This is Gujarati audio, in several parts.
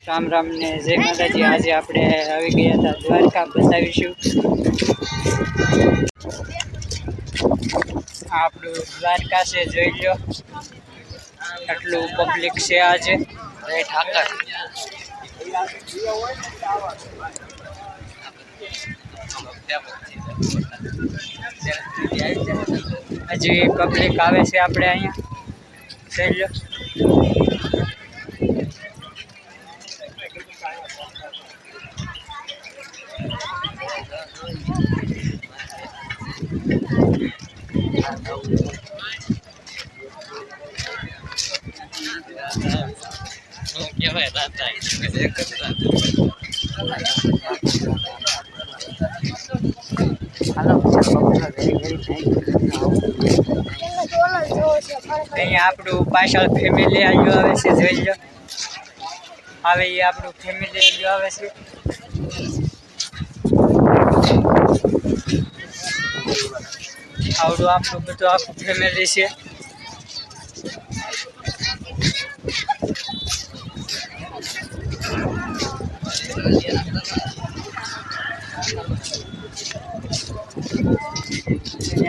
રામ રામ ને જય માતાજી। આજે આપણે આવી ગયા હતા દ્વારકા, બતાવીશું આપણું દ્વારકા છે, જોઈ લો આટલું પબ્લિક છે આજે। હજી પબ્લિક આવે છે આપણે અહીંયા, જોઈ લો। અહીંયા આપણું પાછળ ફેમિલી આવ્યું આવે છે, જોઈ લો। હવે એ આપણું ફેમિલી આવ્યું આવે છે। આવડું આપણું બધું આખું ફેમિલી છે।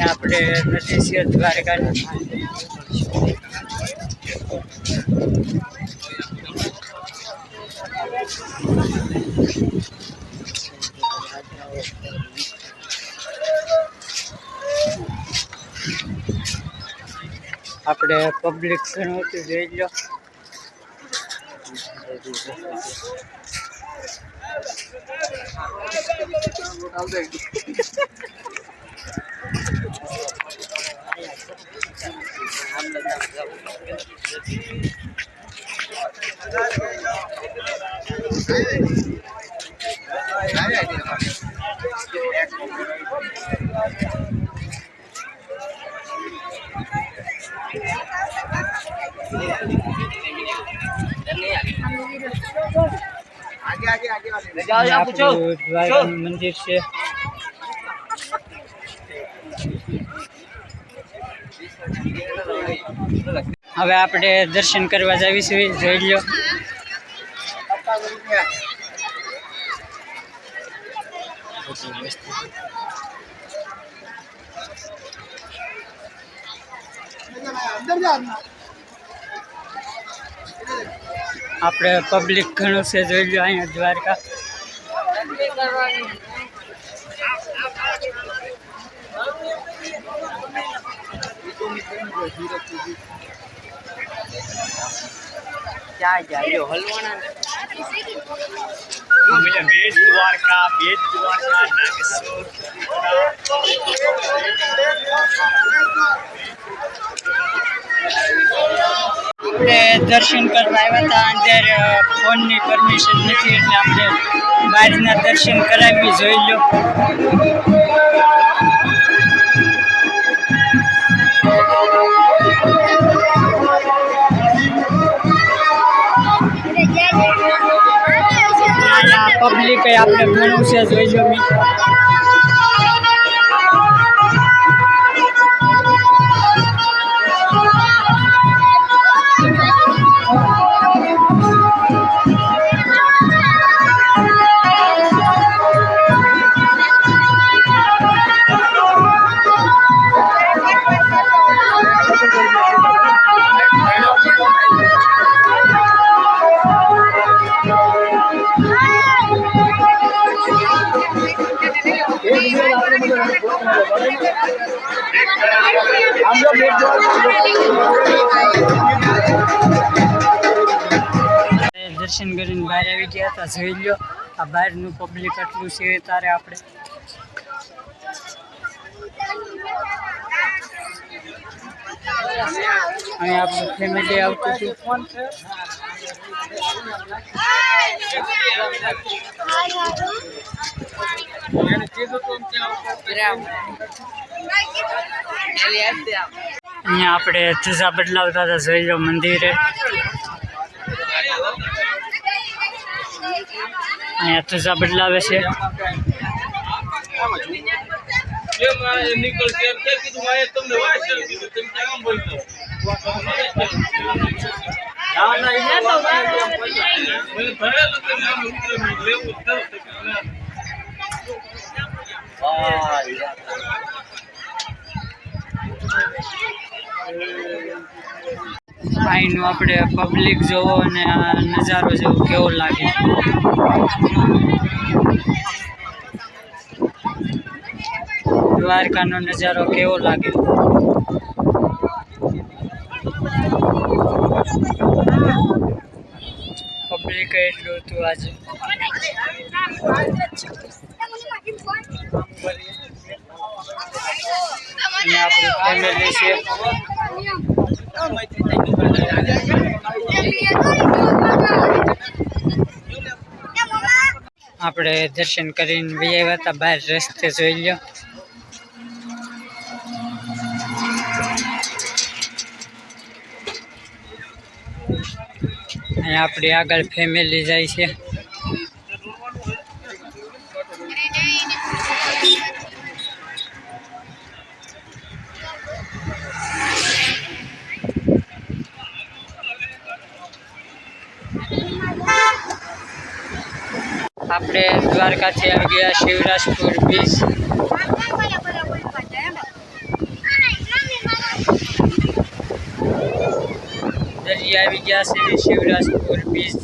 આપણે નથી છે દ્વારકા। આપણે પબ્લિક ઘણું હતું, જોઈ લો। દ્વારકાનું મંદિર છે। હવે આપણે દર્શન કરવા જાવીશું, જોઈ લો। આપણે પબ્લિક ઘણું છે, જોઈ લો અહીંયા દ્વારકા। ક્યાં જાય હલવાના બેટ દ્વારકા, બેટ દ્વારકા નાગેશ્વર। આપણે દર્શન કરવા આવ્યા હતા, અંદર ફોનની પરમિશન નથી એટલે આપણે બહારના દર્શન કરાવી, જોઈ લો। પબ્લિક આપણે ઘણું છે, જોઈ લો મિત્રો। દર્શન કરીને બહાર આવી ગયા હતા, જોઈ લો। આ બહારનું પબ્લિક આટલું છે, તારે આપણે અહીંયા આપણું ફેમિલી આવતું હતું। અહીંયા આપણે ધજા બદલાવતા હતા, જોઈ લો મંદિરે। અહીંયા ધજા બદલાવે છે। અહીંનું આપણે પબ્લિક જોવો અને આ નજારો જેવો કેવો લાગે. દ્વારકાનો નજારો કેવો લાગે. પબ્લિક એટલું હતું આજે. અહીંયા આપણું ફેમિલી છે. આપણે દર્શન કરીને આવ્યા હતા બહાર રસ્તે જોઈ લો. અહીંયા આપણી આગળ ફેમિલી જાય છે. આપણે દ્વારકાથી આવી ગયા શિવરાજપુર બીચ. દરિયા આવી ગયા છે શિવરાજપુર બીચ.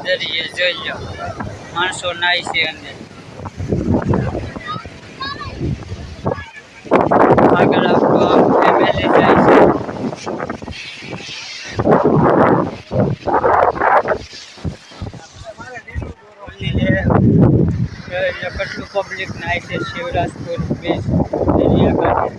દરિયે જોઈ લો માણસો નાય છે અંદર. આગળ આપણું ફેમિલી જાય છે. કેટલું પબ્લિક નાય છે શિવરાજપુર બીચ દરિયા કાંઠે.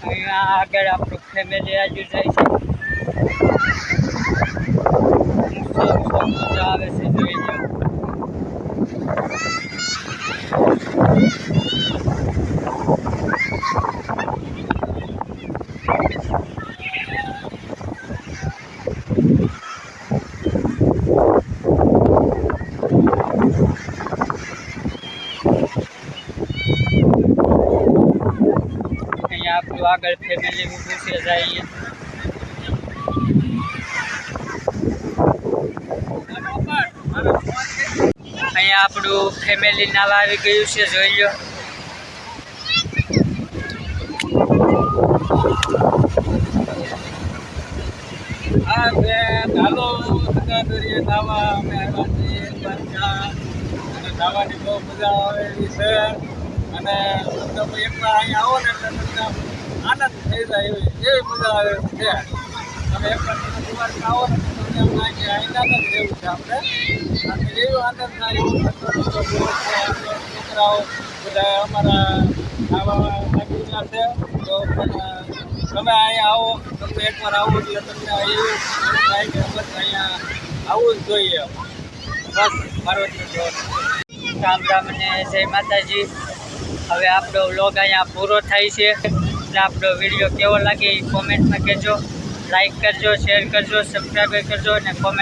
અહીંયા આગળ આપણું ફેમિલી આજુ જાય છે. મજા આવે છે જોઈ લો. આપણું આગળ ફેમિલી ઊભું છે જઈએ. અહીંયા આપણું ફેમિલી નાવા આવી ગયું છે જોઈ લો. નાવાની બહુ મજા આવે એવી છે. અને તમે એકવાર અહીંયા આવો ને એટલે તમને આનંદ થઈ જાય એવી મજા આવે છે. તમે એકવાર દ્વારકા આવો ને તમને એમ થાય કે અહીંયા જ રહેવું છે આપણે. અને એવો આનંદ થાય એવું છોકરાઓ બધા અમારા આવા બાજુના છે. તો તમે અહીંયા આવો, તમે એકવાર આવો એટલે તમને એવું થાય કે બસ અહીંયા આવવું જ જોઈએ. બસ પાર્વતી રામ રામ અને જય માતાજી. હવે આપણો વ્લોગ અહીંયા પૂરો થાય છે. એટલે આપણો વિડીયો કેવો લાગે એ કોમેન્ટમાં કહેજો. લાઈક કરજો, શેર કરજો, સબસ્ક્રાઈબ કરજો અને કોમેન્ટ